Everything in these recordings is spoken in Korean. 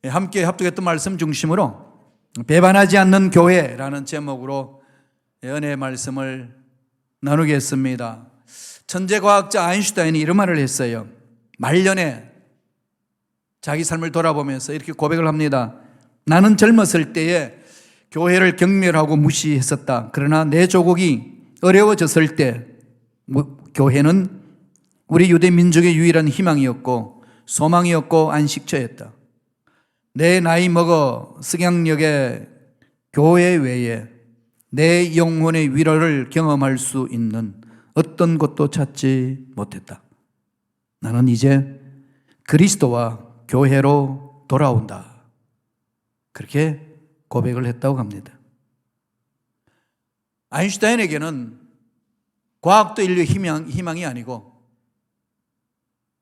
함께 합독했던 말씀 중심으로 배반하지 않는 교회라는 제목으로 은혜의 말씀을 나누겠습니다. 천재과학자 아인슈타인이 이런 말을 했어요. 말년에 자기 삶을 돌아보면서 이렇게 고백을 합니다. 나는 젊었을 때에 교회를 경멸하고 무시했었다. 그러나 내 조국이 어려워졌을 때 교회는 우리 유대 민족의 유일한 희망이었고 소망이었고 안식처였다. 내 나이 먹어 석양역의 교회 외에 내 영혼의 위로를 경험할 수 있는 어떤 곳도 찾지 못했다. 나는 이제 그리스도와 교회로 돌아온다. 그렇게 고백을 했다고 합니다. 아인슈타인에게는 과학도 인류의 희망이 아니고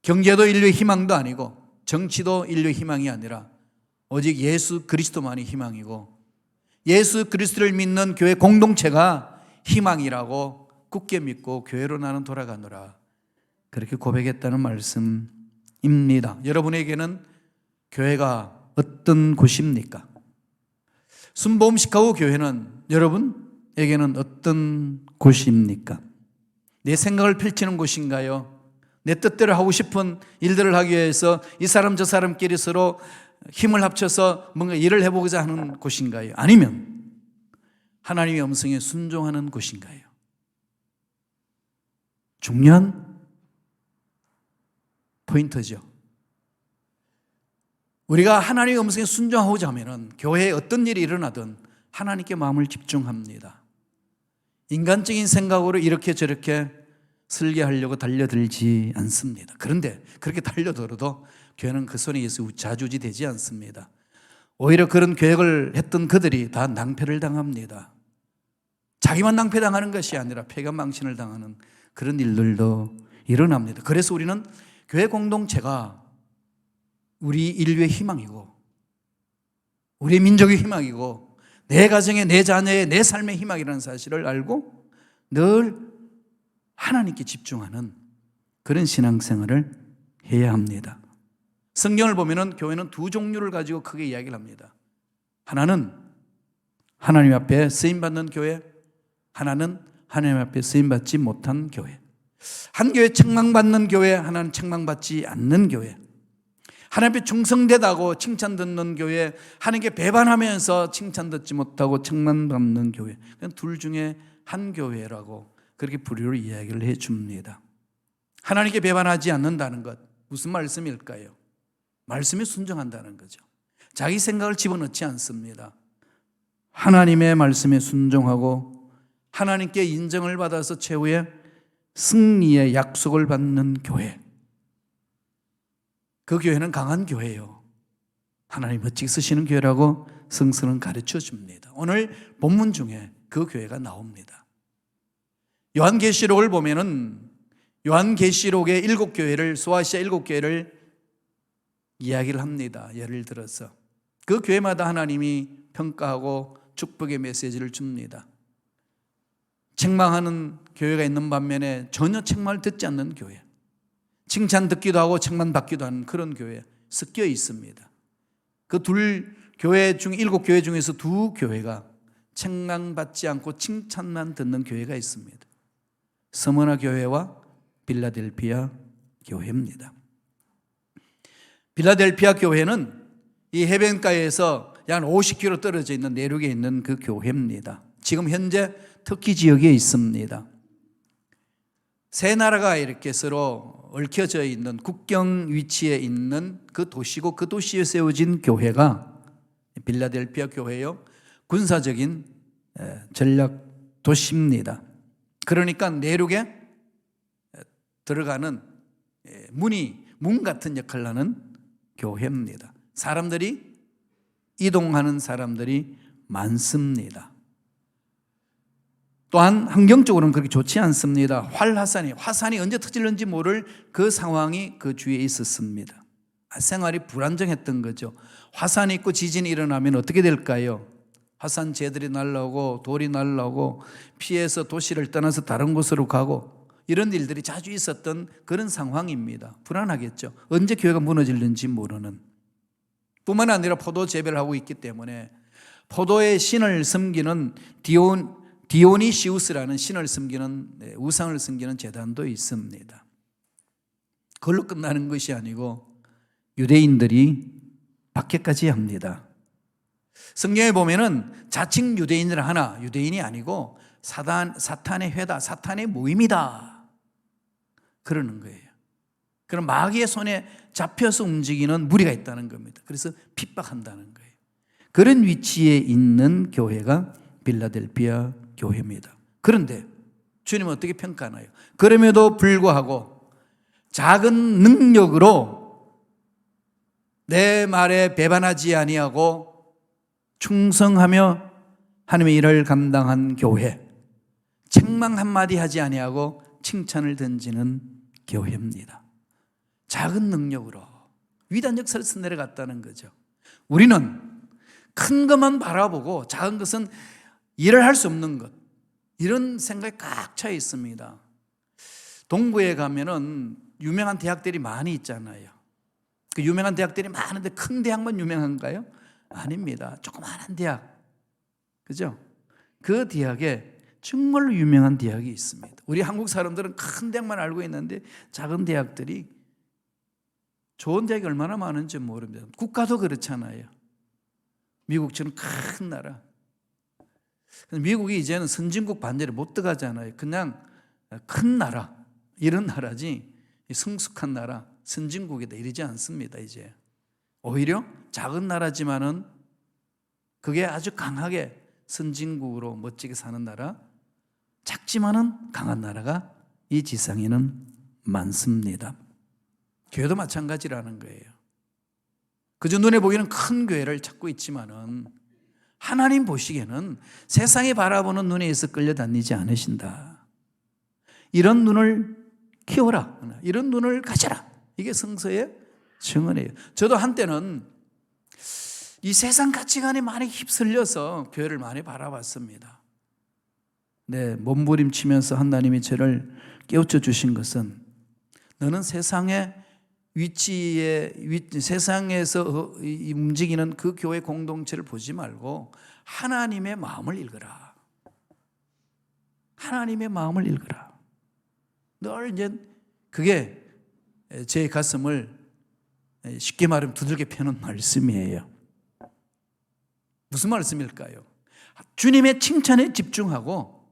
경제도 인류의 희망도 아니고 정치도 인류의 희망이 아니라 오직 예수 그리스도만이 희망이고 예수 그리스도를 믿는 교회 공동체가 희망이라고 굳게 믿고 교회로 나는 돌아가노라. 그렇게 고백했다는 말씀입니다. 여러분에게는 교회가 어떤 곳입니까? 순복음 시카고 교회는 여러분에게는 어떤 곳입니까? 내 생각을 펼치는 곳인가요? 내 뜻대로 하고 싶은 일들을 하기 위해서 이 사람 저 사람끼리 서로 힘을 합쳐서 뭔가 일을 해보고자 하는 곳인가요? 아니면 하나님의 음성에 순종하는 곳인가요? 중요한 포인트죠. 우리가 하나님의 음성에 순종하고자 하면 교회에 어떤 일이 일어나든 하나님께 마음을 집중합니다. 인간적인 생각으로 이렇게 저렇게 설계하려고 달려들지 않습니다. 그런데 그렇게 달려들어도 교회는 그 손에 의해서 좌지우지되지 않습니다. 오히려 그런 계획을 했던 그들이 다 낭패를 당합니다. 자기만 낭패당하는 것이 아니라 폐가망신을 당하는 그런 일들도 일어납니다. 그래서 우리는 교회 공동체가 우리 인류의 희망이고 우리 민족의 희망이고 내 가정의 내 자녀의 내 삶의 희망이라는 사실을 알고 늘 하나님께 집중하는 그런 신앙생활을 해야 합니다. 성경을 보면은 교회는 두 종류를 가지고 크게 이야기를 합니다. 하나는 하나님 앞에 쓰임받는 교회, 하나는 하나님 앞에 쓰임받지 못한 교회. 한 교회 책망받는 교회, 하나는 책망받지 않는 교회. 하나님 앞에 충성되다고 칭찬 듣는 교회, 하나님께 배반하면서 칭찬 듣지 못하고 책망받는 교회. 둘 중에 한 교회라고 그렇게 부류로 이야기를 해 줍니다. 하나님께 배반하지 않는다는 것, 무슨 말씀일까요? 말씀에 순종한다는 거죠. 자기 생각을 집어넣지 않습니다. 하나님의 말씀에 순종하고 하나님께 인정을 받아서 최후의 승리의 약속을 받는 교회. 그 교회는 강한 교회예요. 하나님 멋지게 쓰시는 교회라고 성서는 가르쳐 줍니다. 오늘 본문 중에 그 교회가 나옵니다. 요한계시록을 보면은 요한계시록의 7교회를 소아시아 7교회를 이야기를 합니다. 예를 들어서 그 교회마다 하나님이 평가하고 축복의 메시지를 줍니다. 책망하는 교회가 있는 반면에 전혀 책망을 듣지 않는 교회, 칭찬 듣기도 하고 책망 받기도 하는 그런 교회 섞여 있습니다. 그 둘 교회 중 7교회 중에서 두 교회가 책망받지 않고 칭찬만 듣는 교회가 있습니다. 스무나 교회와 빌라델피아 교회입니다. 빌라델피아 교회는 이 해변가에서 약 50km 떨어져 있는 내륙에 있는 그 교회입니다. 지금 현재 터키 지역에 있습니다. 세 나라가 이렇게 서로 얽혀져 있는 국경 위치에 있는 그 도시고 그 도시에 세워진 교회가 빌라델피아 교회요. 군사적인 전략 도시입니다. 그러니까 내륙에 들어가는 문 같은 역할을 하는 교회입니다. 사람들이 이동하는 사람들이 많습니다. 또한 환경적으로는 그렇게 좋지 않습니다. 화산이 언제 터질는지 모를 그 상황이 그 주위에 있었습니다. 생활이 불안정했던 거죠. 화산이 있고 지진이 일어나면 어떻게 될까요? 화산재들이 날라오고 돌이 날라오고 피해서 도시를 떠나서 다른 곳으로 가고 이런 일들이 자주 있었던 그런 상황입니다. 불안하겠죠. 언제 교회가 무너질는지 모르는. 뿐만 아니라 포도 재배를 하고 있기 때문에 포도의 신을 섬기는 디오니시우스라는 신을 섬기는, 우상을 섬기는 제단도 있습니다. 그걸로 끝나는 것이 아니고 유대인들이 박해까지 합니다. 성경에 보면은 자칭 유대인이라 하나 유대인이 아니고 사탄의 회다, 사탄의 모임이다 그러는 거예요. 그럼 마귀의 손에 잡혀서 움직이는 무리가 있다는 겁니다. 그래서 핍박한다는 거예요. 그런 위치에 있는 교회가 빌라델피아 교회입니다. 그런데 주님은 어떻게 평가하나요? 그럼에도 불구하고 작은 능력으로 내 말에 배반하지 아니하고 충성하며 하나님의 일을 감당한 교회, 책망 한마디 하지 아니하고 칭찬을 던지는 교회입니다. 작은 능력으로 위대한 역사를 써내려갔다는 거죠. 우리는 큰 것만 바라보고 작은 것은 일을 할 수 없는 것, 이런 생각이 꽉 차 있습니다. 동부에 가면은 유명한 대학들이 많이 있잖아요. 그 유명한 대학들이 많은데 큰 대학만 유명한가요? 아닙니다. 조그마한 대학, 그죠? 그 대학에 정말로 유명한 대학이 있습니다. 우리 한국 사람들은 큰 대학만 알고 있는데 작은 대학들이, 좋은 대학이 얼마나 많은지 모릅니다. 국가도 그렇잖아요. 미국처럼 큰 나라. 미국이 이제는 선진국 반대로 못 들어가잖아요. 그냥 큰 나라, 이런 나라지 성숙한 나라, 선진국이다 이러지 않습니다. 이제 오히려 작은 나라지만은 그게 아주 강하게 선진국으로 멋지게 사는 나라, 작지만은 강한 나라가 이 지상에는 많습니다. 교회도 마찬가지라는 거예요. 그저 눈에 보이는 큰 교회를 찾고 있지만은 하나님 보시기에는 세상에 바라보는 눈에 의해서 끌려다니지 않으신다. 이런 눈을 키워라, 이런 눈을 가져라. 이게 성서의 증언이에요. 저도 한때는 이 세상 가치관에 많이 휩쓸려서 교회를 많이 바라봤습니다. 네, 몸부림치면서 하나님이 저를 깨우쳐 주신 것은, 너는 세상의 세상에서 움직이는 그 교회 공동체를 보지 말고 하나님의 마음을 읽어라. 하나님의 마음을 읽어라. 늘 이제 그게 제 가슴을 쉽게 말하면 두들겨 패는 말씀이에요. 무슨 말씀일까요? 주님의 칭찬에 집중하고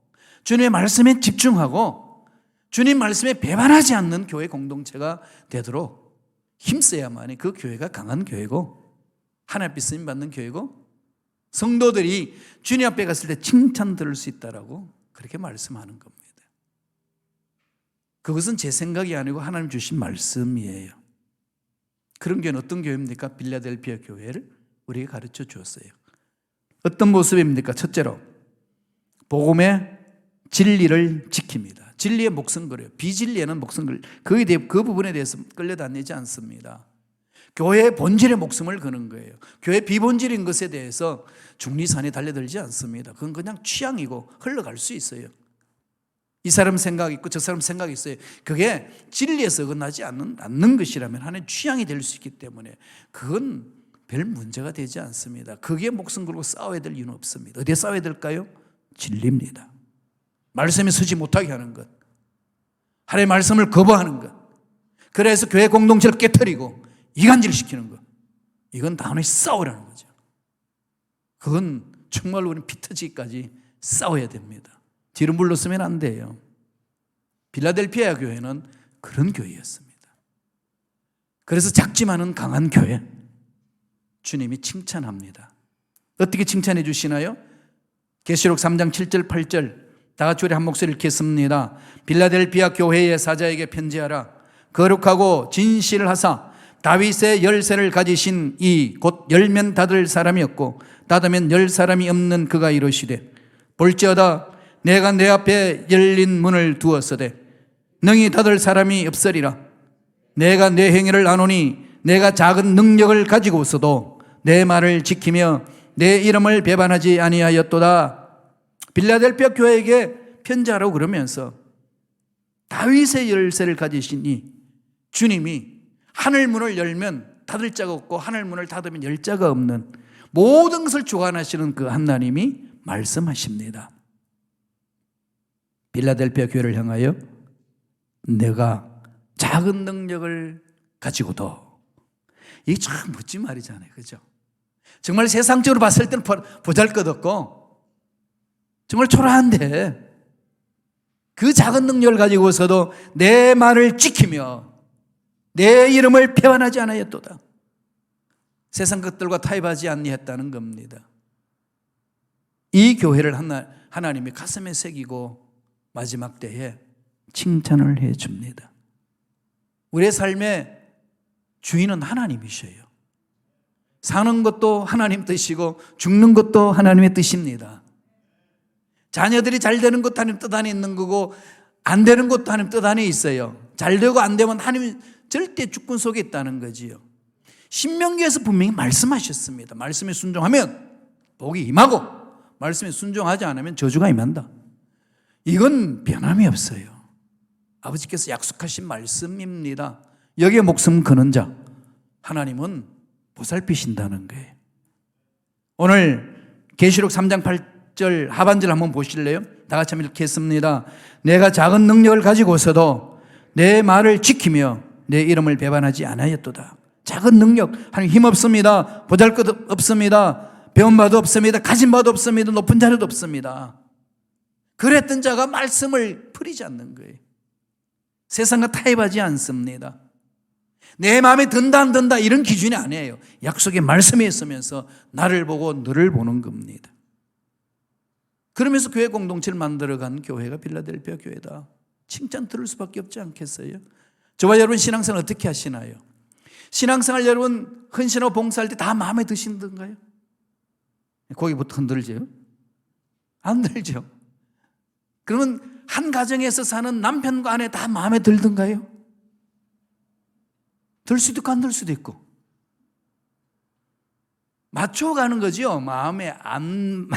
주님의 말씀에 집중하고 주님 말씀에 배반하지 않는 교회 공동체가 되도록 힘써야만이 그 교회가 강한 교회고 하나님 앞에 쓰임 받는 교회고 성도들이 주님 앞에 갔을 때 칭찬 들을 수 있다라고 그렇게 말씀하는 겁니다. 그것은 제 생각이 아니고 하나님 주신 말씀이에요. 그런 교회는 어떤 교회입니까? 빌라델피아 교회를 우리에게 가르쳐 주었어요. 어떤 모습입니까? 첫째로 복음의 진리를 지킵니다. 진리의 목숨 걸어요. 비진리에는 목숨 걸어요. 그 부분에 대해서 끌려다니지 않습니다. 교회의 본질의 목숨을 거는 거예요. 교회 비본질인 것에 대해서 중리산에 달려들지 않습니다. 그건 그냥 취향이고 흘러갈 수 있어요. 이 사람 생각이 있고 저 사람 생각이 있어요. 그게 진리에서 어긋나지 않는 것이라면 하나의 취향이 될 수 있기 때문에 그건 별 문제가 되지 않습니다. 그게 목숨 걸고 싸워야 될 이유는 없습니다. 어디에 싸워야 될까요? 진리입니다. 말씀에 서지 못하게 하는 것, 하나님의 말씀을 거부하는 것, 그래서 교회 공동체를 깨트리고 이간질시키는 것, 이건 단호히 싸우라는 거죠. 그건 정말로 우리는 피 터지기까지 싸워야 됩니다. 뒤로 물러서면 안 돼요. 빌라델피아 교회는 그런 교회였습니다. 그래서 작지만은 강한 교회, 주님이 칭찬합니다. 어떻게 칭찬해 주시나요? 계시록 3장 7절 8절 다 같이 우리 한 목소리를 읽겠습니다. 빌라델피아 교회의 사자에게 편지하라. 거룩하고 진실을 하사 다윗의 열쇠를 가지신 이 곧 열면 닫을 사람이었고 닫으면 열 사람이 없는 그가 이르시되, 볼지어다 내가 내 앞에 열린 문을 두었으되 능히 닫을 사람이 없으리라. 내가 내 행위를 아노니 내가 작은 능력을 가지고 있어도 내 말을 지키며 내 이름을 배반하지 아니하였도다. 빌라델피아 교회에게 편지하라고 그러면서 다윗의 열쇠를 가지신 이 주님이 하늘 문을 열면 닫을 자가 없고 하늘 문을 닫으면 열 자가 없는 모든 것을 주관하시는 그 하나님이 말씀하십니다. 빌라델피아 교회를 향하여 내가 작은 능력을 가지고도, 이게 참 멋진 말이잖아요. 그죠? 정말 세상적으로 봤을 때는 보잘것없고 정말 초라한데 그 작은 능력을 가지고서도 내 말을 지키며 내 이름을 배반하지 않았도다. 세상 것들과 타협하지 아니했다는 겁니다. 이 교회를 하나님이 가슴에 새기고 마지막 때에 칭찬을 해 줍니다. 우리의 삶의 주인은 하나님이셔요. 사는 것도 하나님 뜻이고 죽는 것도 하나님의 뜻입니다. 자녀들이 잘 되는 것도 하나님 뜻 안에 있는 거고 안 되는 것도 하나님 뜻 안에 있어요. 잘 되고 안 되면 하나님 절대 주권 속에 있다는 거지요. 신명기에서 분명히 말씀하셨습니다. 말씀에 순종하면 복이 임하고 말씀에 순종하지 않으면 저주가 임한다. 이건 변함이 없어요. 아버지께서 약속하신 말씀입니다. 여기에 목숨 거는 자 하나님은 보살피신다는 거예요. 오늘 계시록 3장 8절 하반절 한번 보실래요? 다 같이 한번 읽겠습니다. 내가 작은 능력을 가지고서도 내 말을 지키며 내 이름을 배반하지 않았도다. 작은 능력, 하나님 힘없습니다. 보잘것 없습니다. 배운 바도 없습니다. 가진 바도 없습니다. 높은 자료도 없습니다. 그랬던 자가 말씀을 버리지 않는 거예요. 세상과 타협하지 않습니다. 내 마음에 든다 안 든다 이런 기준이 아니에요. 약속의 말씀에 있으면서 나를 보고 너를 보는 겁니다. 그러면서 교회 공동체를 만들어간 교회가 빌라델피아 교회다. 칭찬 들을 수밖에 없지 않겠어요? 저와 여러분 신앙생활 어떻게 하시나요? 신앙생활 여러분 헌신하고 봉사할 때 다 마음에 드시던가요? 거기부터 흔들죠? 안 들죠? 그러면 한 가정에서 사는 남편과 아내 다 마음에 들던가요? 들 수도 있고 안 들 수도 있고. 맞춰가는 거죠. 마음에 안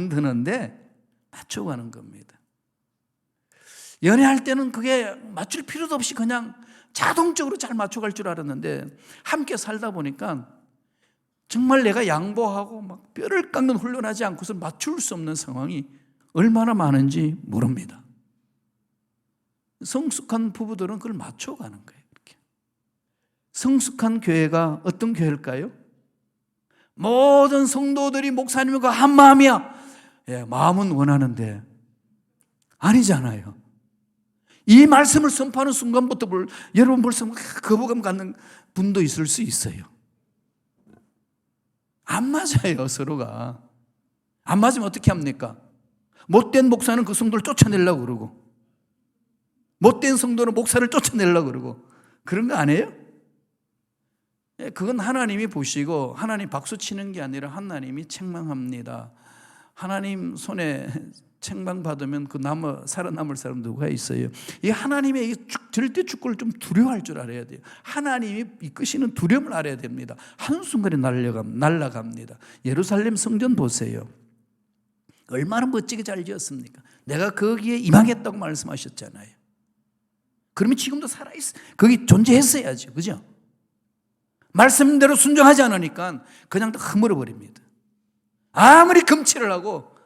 드는데 맞춰가는 겁니다. 연애할 때는 그게 맞출 필요도 없이 그냥 자동적으로 잘 맞춰갈 줄 알았는데 함께 살다 보니까 정말 내가 양보하고 막 뼈를 깎는 훈련하지 않고서 맞출 수 없는 상황이 얼마나 많은지 모릅니다. 성숙한 부부들은 그걸 맞춰가는 거예요. 이렇게. 성숙한 교회가 어떤 교회일까요? 모든 성도들이 목사님과 한 마음이야. 예, 마음은 원하는데 아니잖아요. 이 말씀을 선포하는 순간부터 여러분 벌써 거부감 갖는 분도 있을 수 있어요. 안 맞아요, 서로가. 안 맞으면 어떻게 합니까? 못된 목사는 그 성도를 쫓아내려고 그러고 못된 성도는 목사를 쫓아내려고 그러고 그런 거 아니에요? 그건 하나님이 보시고 하나님 박수 치는 게 아니라 하나님이 책망합니다. 하나님 손에 책망받으면 그 살아남을 사람 누가 있어요? 이 하나님의 절대 주권을 좀 두려워할 줄 알아야 돼요. 하나님이 이끄시는 두려움을 알아야 됩니다. 한순간에 날아갑니다. 예루살렘 성전 보세요. 얼마나 멋지게 잘 지었습니까? 내가 거기에 임하겠다고 말씀하셨잖아요. 그러면 지금도 살아있어. 거기 존재했어야죠. 그죠? 말씀대로 순종하지 않으니까 그냥 다 흐물어버립니다. 아무리 금칠을 하고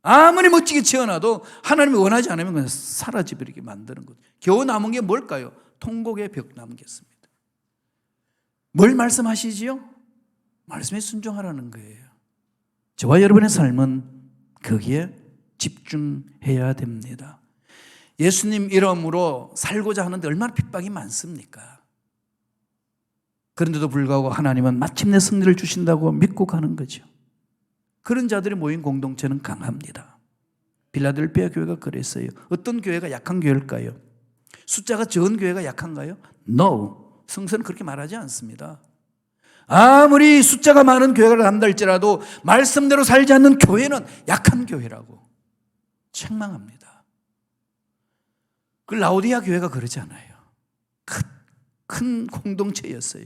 아무리 멋지게 지어놔도 하나님이 원하지 않으면 그냥 사라져버리게 만드는 거죠. 겨우 남은 게 뭘까요? 통곡의 벽 남겼습니다. 뭘 말씀하시지요? 말씀에 순종하라는 거예요. 저와 여러분의 삶은 거기에 집중해야 됩니다. 예수님 이름으로 살고자 하는데 얼마나 핍박이 많습니까? 그런데도 불구하고 하나님은 마침내 승리를 주신다고 믿고 가는 거죠. 그런 자들이 모인 공동체는 강합니다. 빌라델피아 교회가 그랬어요. 어떤 교회가 약한 교회일까요? 숫자가 적은 교회가 약한가요? No. 성서는 그렇게 말하지 않습니다. 아무리 숫자가 많은 교회가 간다 할지라도 말씀대로 살지 않는 교회는 약한 교회라고 책망합니다. 그 라오디아 교회가 그러지 않아요. 큰 공동체였어요.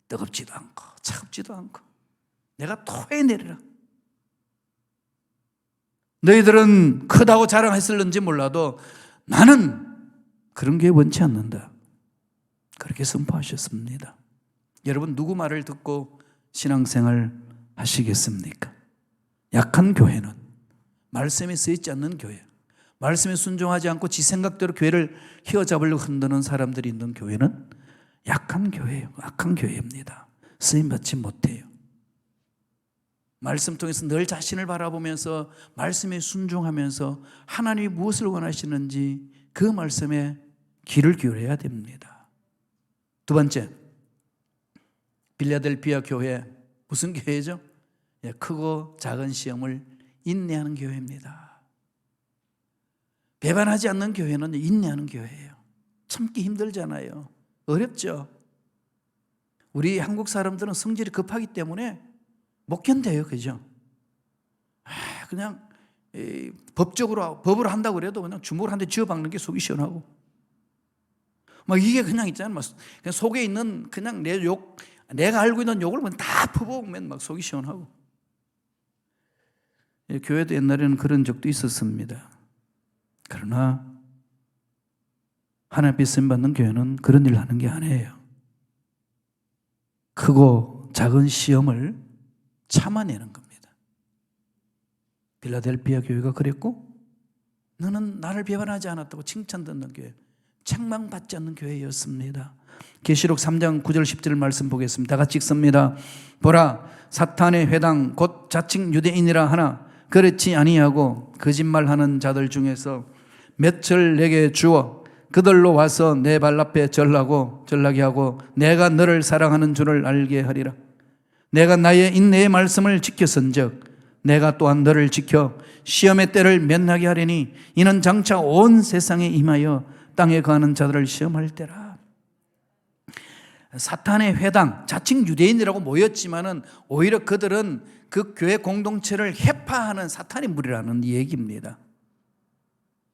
뜨겁지도 않고 차갑지도 않고 내가 토해내리라. 너희들은 크다고 자랑했을는지 몰라도 나는 그런 게 원치 않는다. 그렇게 선포하셨습니다. 여러분 누구 말을 듣고 신앙생활 하시겠습니까? 약한 교회는, 말씀에 쓰이지 않는 교회, 말씀에 순종하지 않고 지 생각대로 교회를 휘어잡으려고 흔드는 사람들이 있는 교회는 약한 교회예요. 악한 교회입니다. 쓰임받지 못해요. 말씀 통해서 늘 자신을 바라보면서 말씀에 순종하면서 하나님이 무엇을 원하시는지 그 말씀에 귀를 기울여야 됩니다. 두 번째, 빌라델피아 교회, 무슨 교회죠? 크고 작은 시험을 인내하는 교회입니다. 배반하지 않는 교회는 인내하는 교회예요. 참기 힘들잖아요. 어렵죠. 우리 한국 사람들은 성질이 급하기 때문에 못 견뎌요. 그죠? 그냥 법을 한다고 그래도 그냥 주먹을 한 대 쥐어박는 게 속이 시원하고, 막 이게 그냥 있잖아요. 그냥 속에 있는 그냥 내가 알고 있는 욕을 그냥 다 퍼부으면 막 속이 시원하고. 교회도 옛날에는 그런 적도 있었습니다. 그러나 하나님 앞에 쓰임받는 교회는 그런 일을 하는 게 아니에요. 크고 작은 시험을 참아내는 겁니다. 빌라델피아 교회가 그랬고, 너는 나를 배반하지 않았다고 칭찬 듣는 교회, 책망받지 않는 교회였습니다. 계시록 3장 9절 10절 말씀 보겠습니다. 다 같이 읽습니다. 보라, 사탄의 회당 곧 자칭 유대인이라 하나 그렇지 아니하고 거짓말하는 자들 중에서 몇을 내게 주어 그들로 와서 내 발 앞에 전하게 하고 내가 너를 사랑하는 줄을 알게 하리라. 내가 나의 인내의 말씀을 지켰은즉 내가 또한 너를 지켜 시험의 때를 면하게 하리니 이는 장차 온 세상에 임하여 땅에 거하는 자들을 시험할 때라. 사탄의 회당, 자칭 유대인이라고 모였지만은 오히려 그들은 그 교회 공동체를 해파하는 사탄의 무리라는 얘기입니다.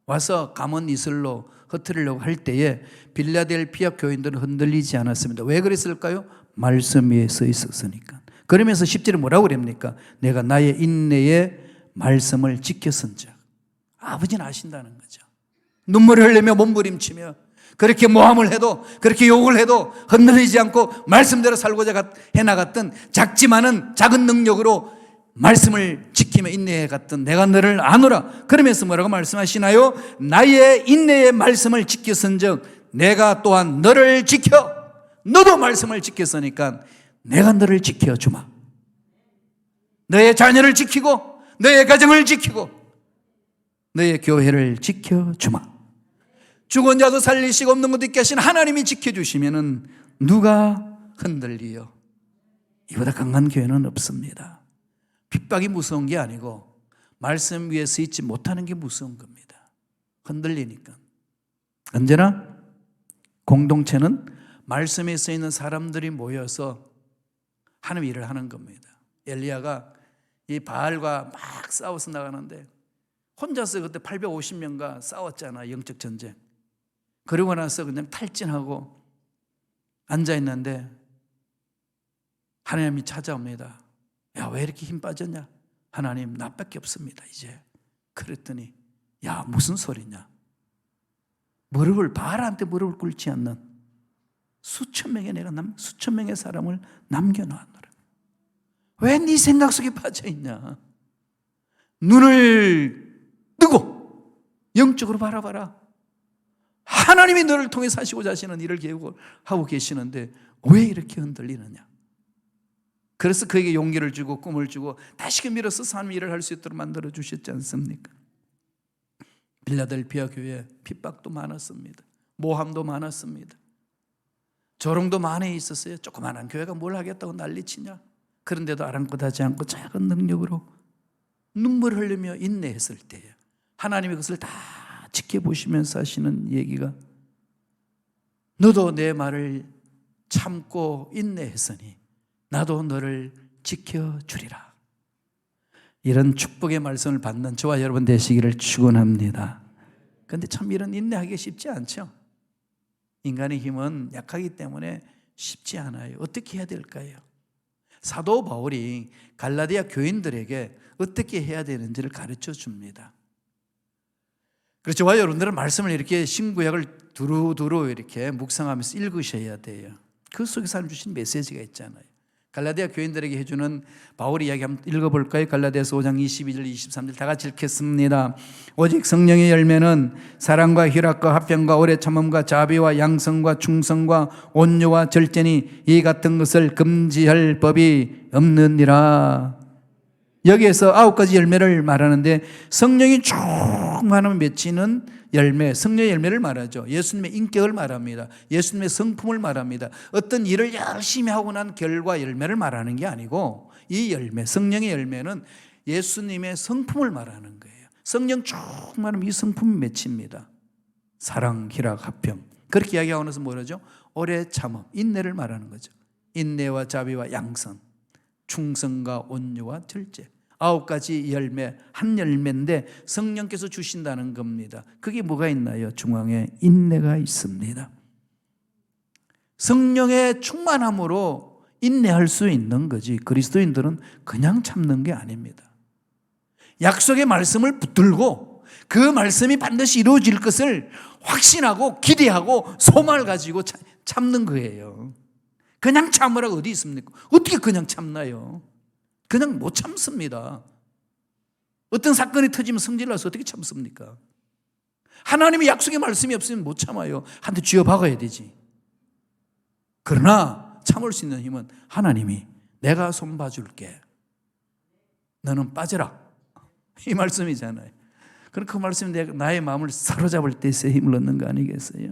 와서 감언 이슬로 흩트리려고 할 때에 빌라델피아 교인들은 흔들리지 않았습니다. 왜 그랬을까요? 말씀 위에 써 있었으니까. 그러면서 10절에 뭐라고 그럽니까? 내가 나의 인내의 말씀을 지켰은즉. 아버지는 아신다는 거죠. 눈물을 흘리며 몸부림치며 그렇게 모함을 해도 그렇게 욕을 해도 흔들리지 않고 말씀대로 살고자 해나갔던 작지만은 작은 능력으로 말씀을 지키며 인내해 갔던 내가 너를 아노라. 그러면서 뭐라고 말씀하시나요? 나의 인내의 말씀을 지켰은즉 내가 또한 너를 지켜. 너도 말씀을 지켰으니까 내가 너를 지켜주마. 너의 자녀를 지키고 너의 가정을 지키고 너의 교회를 지켜주마. 죽은 자도 살리시고 없는 것도 있게 하신 하나님이 지켜주시면은 누가 흔들리요? 이보다 강한 교회는 없습니다. 핍박이 무서운 게 아니고 말씀 위에 서 있지 못하는 게 무서운 겁니다. 흔들리니까. 언제나 공동체는 말씀에 서 있는 사람들이 모여서 하는 일을 하는 겁니다. 엘리야가 이 바알과 막 싸워서 나가는데 혼자서 그때 850명과 싸웠잖아. 영적 전쟁. 그러고 나서 그냥 탈진하고 앉아있는데 하나님이 찾아옵니다. 야, 왜 이렇게 힘 빠졌냐? 하나님, 나밖에 없습니다 이제. 그랬더니 야, 무슨 소리냐? 바알한테 무릎을 꿇지 않는 수천 명의 사람을 남겨놓았노라. 왜 네 생각 속에 빠져있냐? 눈을 뜨고 영적으로 바라봐라. 하나님이 너를 통해 사시고자 하시는 일을 계획하고 계시는데 왜 이렇게 흔들리느냐? 그래서 그에게 용기를 주고 꿈을 주고 다시금 밀어서 삶의 일을 할 수 있도록 만들어 주셨지 않습니까? 빌라델피아 교회 핍박도 많았습니다. 모함도 많았습니다. 조롱도 많이 있었어요. 조그마한 교회가 뭘 하겠다고 난리치냐? 그런데도 아랑곳하지 않고 작은 능력으로 눈물 흘리며 인내했을 때에 하나님이 그것을 다 지켜보시면서 하시는 얘기가 너도 내 말을 참고 인내했으니 나도 너를 지켜주리라. 이런 축복의 말씀을 받는 저와 여러분 되시기를 축원합니다. 그런데 참 이런 인내하기 쉽지 않죠. 인간의 힘은 약하기 때문에 쉽지 않아요. 어떻게 해야 될까요? 사도 바울이 갈라디아 교인들에게 어떻게 해야 되는지를 가르쳐 줍니다. 그래서 저와 여러분들은 말씀을 이렇게 신구약을 두루두루 이렇게 묵상하면서 읽으셔야 돼요. 그 속에서 하나님 주신 메시지가 있잖아요. 갈라디아 교인들에게 해주는 바울의 이야기 한번 읽어볼까요? 갈라디아서 5장 22절 23절 다 같이 읽겠습니다. 오직 성령의 열매는 사랑과 희락과 화평과 오래 참음과 자비와 양성과 충성과 온유와 절제니 이 같은 것을 금지할 법이 없느니라. 여기에서 9가지 열매를 말하는데 성령이 충만하면 맺히는 열매, 성령의 열매를 말하죠. 예수님의 인격을 말합니다. 예수님의 성품을 말합니다. 어떤 일을 열심히 하고 난 결과 열매를 말하는 게 아니고 이 열매, 성령의 열매는 예수님의 성품을 말하는 거예요. 성령 충만하면 이 성품이 맺힙니다. 사랑, 희락, 화평. 그렇게 이야기하고 나서 뭐라죠? 오래 참음, 인내를 말하는 거죠. 인내와 자비와 양선, 충성과 온유와 절제. 9가지 열매, 한 열매인데 성령께서 주신다는 겁니다. 그게 뭐가 있나요? 중앙에 인내가 있습니다. 성령의 충만함으로 인내할 수 있는 거지 그리스도인들은 그냥 참는 게 아닙니다. 약속의 말씀을 붙들고 그 말씀이 반드시 이루어질 것을 확신하고 기대하고 소망을 가지고 참는 거예요. 그냥 참으라고 어디 있습니까? 어떻게 그냥 참나요? 그냥 못 참습니다. 어떤 사건이 터지면 성질나서 어떻게 참습니까? 하나님의 약속의 말씀이 없으면 못 참아요. 한 대 쥐어 박아야 되지. 그러나 참을 수 있는 힘은 하나님이 내가 손 봐줄게. 너는 빠져라. 이 말씀이잖아요. 그럼 그 말씀이 나의 마음을 사로잡을 때 힘을 얻는 거 아니겠어요?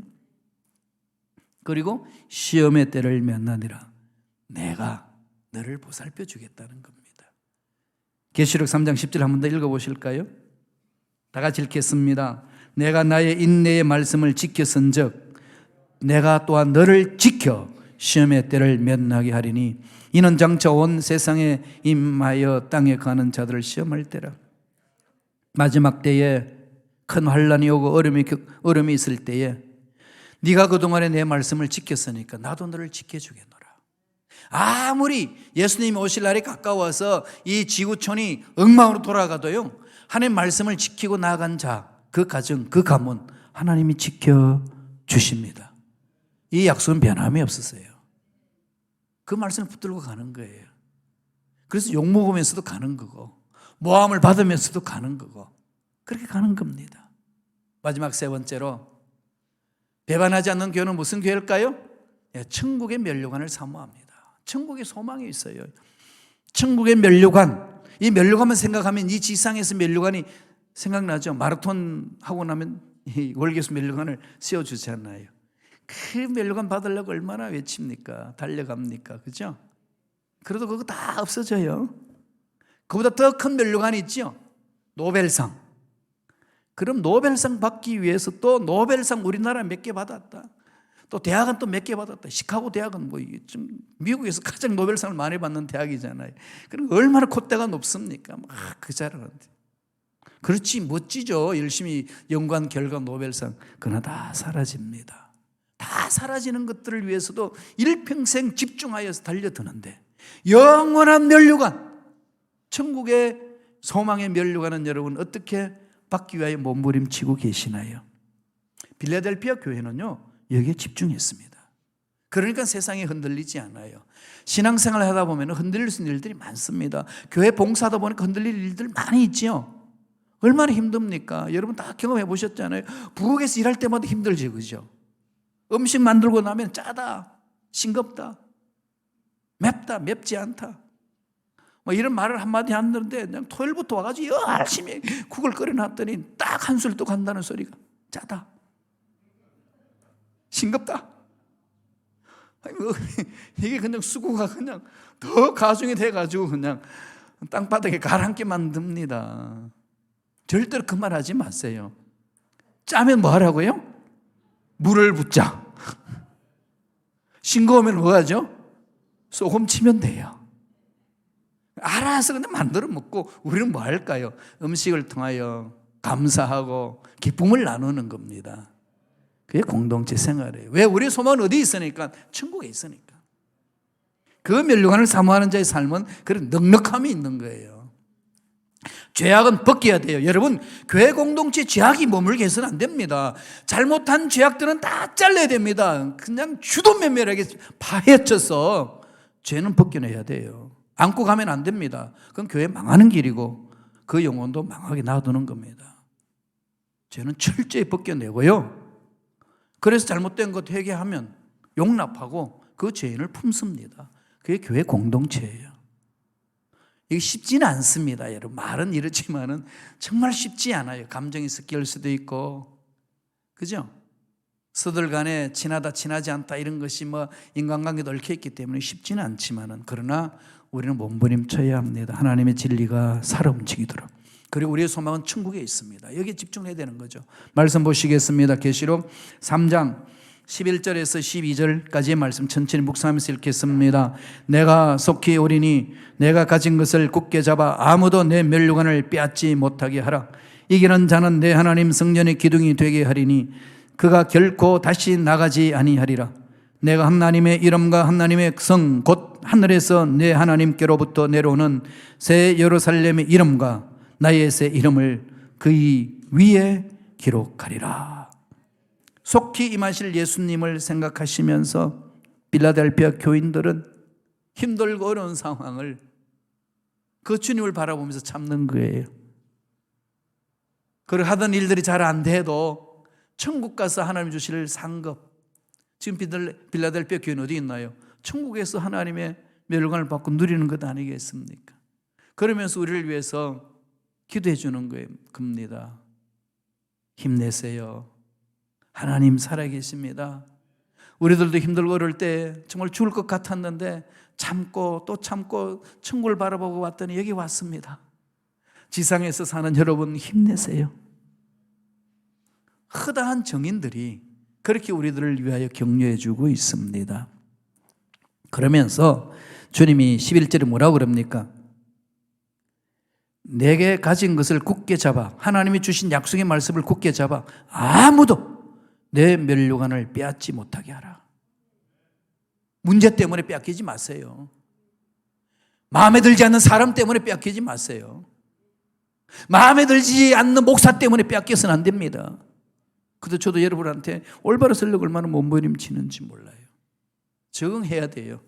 그리고 시험의 때를 면하니라. 내가 너를 보살펴 주겠다는 겁니다. 계시록 3장 10절 한 번 더 읽어보실까요? 다 같이 읽겠습니다. 내가 나의 인내의 말씀을 지켰은즉 내가 또한 너를 지켜 시험의 때를 면하게 하리니 이는 장차 온 세상에 임하여 땅에 가는 자들을 시험할 때라. 마지막 때에 큰 환란이 오고 어려움이 있을 때에 네가 그동안에 내 말씀을 지켰으니까 나도 너를 지켜주겠노라. 아무리 예수님이 오실 날이 가까워서 이 지구촌이 엉망으로 돌아가도요, 하나님 말씀을 지키고 나아간 자, 그 가정, 그 가문 하나님이 지켜주십니다. 이 약속은 변함이 없었어요. 그 말씀을 붙들고 가는 거예요. 그래서 욕먹으면서도 가는 거고 모함을 받으면서도 가는 거고 그렇게 가는 겁니다. 마지막 세 번째로 배반하지 않는 교회는 무슨 교회일까요? 천국의 면류관을 사모합니다. 천국의 소망이 있어요. 천국의 면류관. 이 면류관만 생각하면 이 지상에서 면류관이 생각나죠. 마라톤 하고 나면 월계수 면류관을 세워주잖아요. 그 면류관 받으려고 얼마나 외칩니까? 달려갑니까? 그죠? 그래도 그거 다 없어져요. 그보다 더 큰 면류관이 있죠. 노벨상. 그럼 노벨상 받기 위해서 또 노벨상 우리나라 몇 개 받았다. 또 대학은 또 몇 개 받았다. 시카고 대학은 뭐 좀 미국에서 가장 노벨상을 많이 받는 대학이잖아요. 그럼 얼마나 콧대가 높습니까? 막 그 잘하는데. 그렇지 멋지죠. 열심히 연구한 결과 노벨상. 그러나 다 사라집니다. 다 사라지는 것들을 위해서도 일평생 집중하여서 달려드는데 영원한 면류관, 천국의 소망의 면류관은 여러분 어떻게 받기 위하여 몸부림치고 계시나요? 빌라델피아 교회는요 여기에 집중했습니다. 그러니까 세상이 흔들리지 않아요. 신앙생활을 하다 보면 흔들릴 수 있는 일들이 많습니다. 교회 봉사하다 보니까 흔들릴 일들 많이 있죠. 얼마나 힘듭니까? 여러분 다 경험해 보셨잖아요. 부엌에서 일할 때마다 힘들지, 그죠? 음식 만들고 나면 짜다, 싱겁다, 맵다, 맵지 않다, 뭐 이런 말을 한마디 하는데 그냥 토요일부터 와가지고 열심히 국을 끓여놨더니 딱 한 술 또 간다는 소리가 짜다, 싱겁다. 이게 그냥 수고가 그냥 더 가중이 돼가지고 그냥 땅바닥에 가라앉게 만듭니다. 절대로 그 말 하지 마세요. 짜면 뭐 하라고요? 물을 붓자. 싱거우면 뭐 하죠? 소금 치면 돼요. 알아서 그냥 만들어 먹고 우리는 뭐 할까요? 음식을 통하여 감사하고 기쁨을 나누는 겁니다. 그게 공동체 생활이에요. 왜? 우리 소망은 어디 있으니까? 천국에 있으니까. 그 면류관을 사모하는 자의 삶은 그런 넉넉함이 있는 거예요. 죄악은 벗겨야 돼요. 여러분, 교회 공동체 죄악이 머물게 해서는 안 됩니다. 잘못한 죄악들은 다 잘라야 됩니다. 그냥 주도면밀하게 파헤쳐서 죄는 벗겨내야 돼요. 안고 가면 안 됩니다. 그건 교회 망하는 길이고 그 영혼도 망하게 놔두는 겁니다. 죄는 철저히 벗겨내고요. 그래서 잘못된 것 회개하면 용납하고 그 죄인을 품습니다. 그게 교회 공동체예요. 이게 쉽지는 않습니다. 여러분, 말은 이렇지만은 정말 쉽지 않아요. 감정이 섞일 수도 있고, 그죠? 서들 간에 친하다 친하지 않다 이런 것이 뭐 인간관계도 얽혀 있기 때문에 쉽지는 않지만은, 그러나 우리는 몸부림쳐야 합니다. 하나님의 진리가 살아 움직이도록. 그리고 우리의 소망은 천국에 있습니다. 여기에 집중해야 되는 거죠. 말씀 보시겠습니다. 계시록 3장 11절에서 12절까지의 말씀 천천히 묵상하면서 읽겠습니다. 내가 속히 오리니 내가 가진 것을 굳게 잡아 아무도 내 면류관을 빼앗지 못하게 하라. 이기는 자는 내 하나님 성전의 기둥이 되게 하리니 그가 결코 다시 나가지 아니하리라. 내가 하나님의 이름과 하나님의 성 곧 하늘에서 내 하나님께로부터 내려오는 새 예루살렘의 이름과 나의 새 이름을 그의 위에 기록하리라. 속히 임하실 예수님을 생각하시면서 빌라델피아 교인들은 힘들고 어려운 상황을 그 주님을 바라보면서 참는 거예요. 그리고 하던 일들이 잘 안 돼도 천국 가서 하나님 주실 상급. 지금 빌라델피아 교회는 어디 있나요? 천국에서 하나님의 멸관을 받고 누리는 것 아니겠습니까? 그러면서 우리를 위해서 기도해 주는 겁니다. 힘내세요. 하나님 살아계십니다. 우리들도 힘들고 어려울 때 정말 죽을 것 같았는데 참고 또 참고 천국을 바라보고 왔더니 여기 왔습니다. 지상에서 사는 여러분 힘내세요. 허다한 정인들이 그렇게 우리들을 위하여 격려해 주고 있습니다. 그러면서 주님이 11절에 뭐라고 그럽니까? 내게 가진 것을 굳게 잡아, 하나님이 주신 약속의 말씀을 굳게 잡아 아무도 내 면류관을 빼앗지 못하게 하라. 문제 때문에 빼앗기지 마세요. 마음에 들지 않는 사람 때문에 빼앗기지 마세요. 마음에 들지 않는 목사 때문에 빼앗겨서는 안 됩니다. 그래도 저도 여러분한테 올바로 설령 얼마나 몸부림치는지 몰라요. 적응해야 돼요.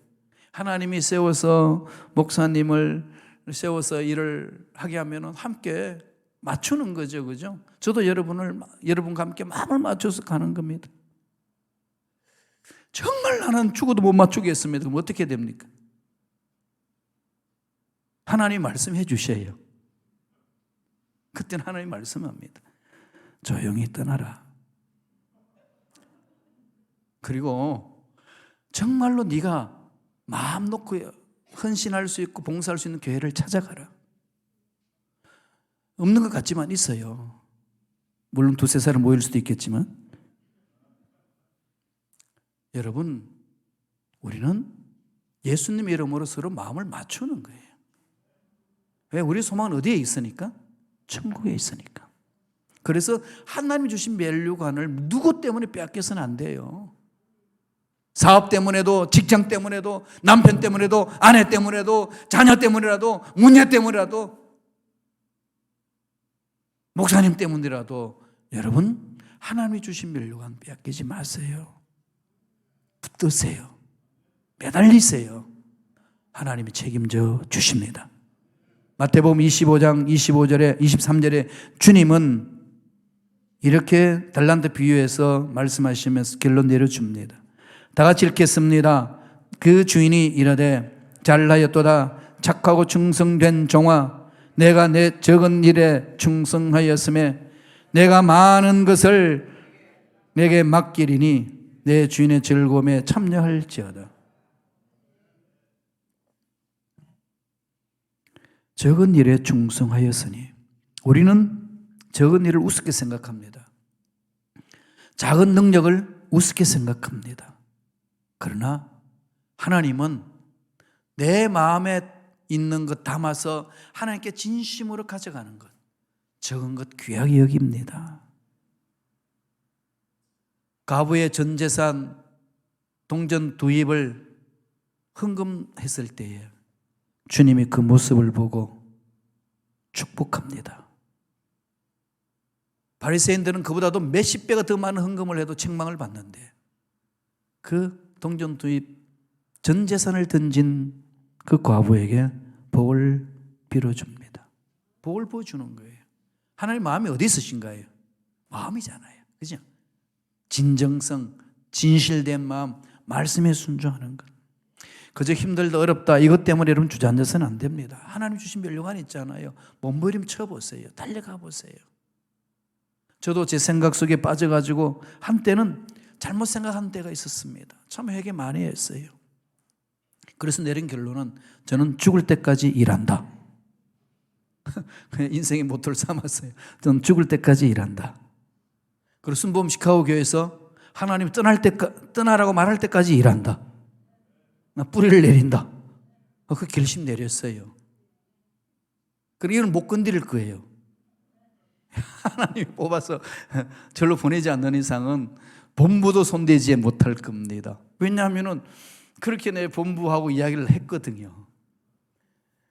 하나님이 세워서 목사님을 세워서 일을 하게 하면 함께 맞추는 거죠, 그죠? 저도 여러분과 함께 마음을 맞춰서 가는 겁니다. 정말 나는 죽어도 못 맞추겠습니다. 그럼 어떻게 됩니까? 하나님 말씀해 주셔요. 그때는 하나님 말씀합니다. 조용히 떠나라. 그리고 정말로 네가 마음 놓고 헌신할 수 있고 봉사할 수 있는 교회를 찾아가라. 없는 것 같지만 있어요. 물론 두세 사람 모일 수도 있겠지만 여러분, 우리는 예수님의 이름으로 서로 마음을 맞추는 거예요. 왜? 우리 소망은 어디에 있으니까? 천국에 있으니까. 그래서 하나님이 주신 면류관을 누구 때문에 빼앗겨서는 안 돼요. 사업 때문에도, 직장 때문에도, 남편 때문에도, 아내 때문에도, 자녀 때문이라도, 문제 때문이라도, 목사님 때문이라도 여러분 하나님이 주신 면류관 빼앗기지 마세요. 붙드세요. 매달리세요. 하나님이 책임져 주십니다. 마태복음 25장 25절에 23절에 주님은 이렇게 달란트 비유해서 말씀하시면서 결론 내려줍니다. 다 같이 읽겠습니다. 그 주인이 이르되 잘하였도다 착하고 충성된 종아, 내가 내 적은 일에 충성하였음에 내가 많은 것을 내게 맡기리니 내 주인의 즐거움에 참여할지어다. 적은 일에 충성하였으니, 우리는 적은 일을 우습게 생각합니다. 작은 능력을 우습게 생각합니다. 그러나 하나님은 내 마음에 있는 것 담아서 하나님께 진심으로 가져가는 것, 적은 것 귀하게 여깁니다. 가부의 전 재산 동전 2입을 헌금했을 때에 주님이 그 모습을 보고 축복합니다. 바리새인들은 그보다도 몇십 배가 더 많은 헌금을 해도 책망을 받는데 그 동전 투입 전 재산을 던진 그 과부에게 복을 빌어줍니다. 복을 부어주는 거예요. 하나님 마음이 어디 있으신가요? 마음이잖아요. 그죠? 진정성, 진실된 마음, 말씀에 순종하는 것. 그저 힘들다 어렵다 이것 때문에 여러분 주저앉아서는 안 됩니다. 하나님 주신 멸류관 있잖아요. 몸부림 쳐보세요. 달려가 보세요. 저도 제 생각 속에 빠져가지고 한때는 잘못 생각한 때가 있었습니다. 참 회개 많이 했어요. 그래서 내린 결론은 저는 죽을 때까지 일한다. 그냥 인생의 모토를 삼았어요. 저는 죽을 때까지 일한다. 그리고 순복음 시카고 교회에서 하나님 떠나라고 말할 때까지 일한다. 뿌리를 내린다. 그 결심 내렸어요. 그리고 이건 못 건드릴 거예요. 하나님이 뽑아서 절로 보내지 않는 이상은 본부도 손대지 못할 겁니다. 왜냐하면 그렇게 내 본부하고 이야기를 했거든요.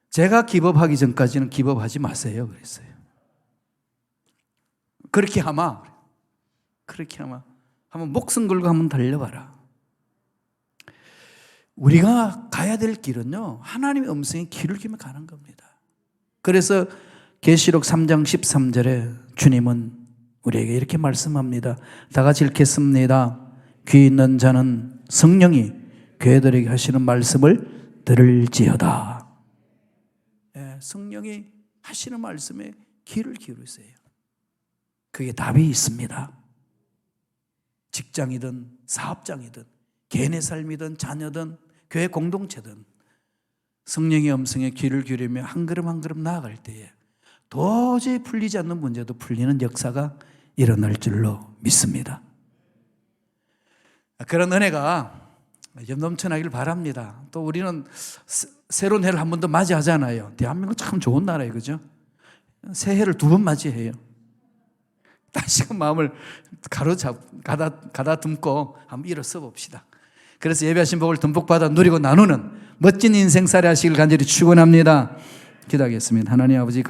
제가 기법하기 전까지는 기법하지 마세요 그랬어요. 그렇게 하마 한번 목숨 걸고 한번 달려봐라. 우리가 가야 될 길은요 하나님의 음성에 귀를 기면 가는 겁니다. 그래서 계시록 3장 13절에 주님은 우리에게 이렇게 말씀합니다. 다 같이 읽겠습니다. 귀 있는 자는 성령이 교회들에게 하시는 말씀을 들을지어다. 성령이 하시는 말씀에 귀를 기울이세요. 그게 답이 있습니다. 직장이든 사업장이든 개인의 삶이든 자녀든 교회 공동체든 성령의 음성에 귀를 기울이며 한 걸음 한 걸음 나아갈 때에 도저히 풀리지 않는 문제도 풀리는 역사가 일어날 줄로 믿습니다. 그런 은혜가 넘쳐나길 바랍니다. 또 우리는 새로운 해를 한 번 더 맞이하잖아요. 대한민국 참 좋은 나라예요. 그죠? 새해를 2번 맞이해요. 다시금 마음을 가다듬고 한번 일어서 봅시다. 그래서 예배하신 복을 듬뿍 받아 누리고 나누는 멋진 인생살이 하시길 간절히 축원합니다. 기도하겠습니다. 하나님 아버지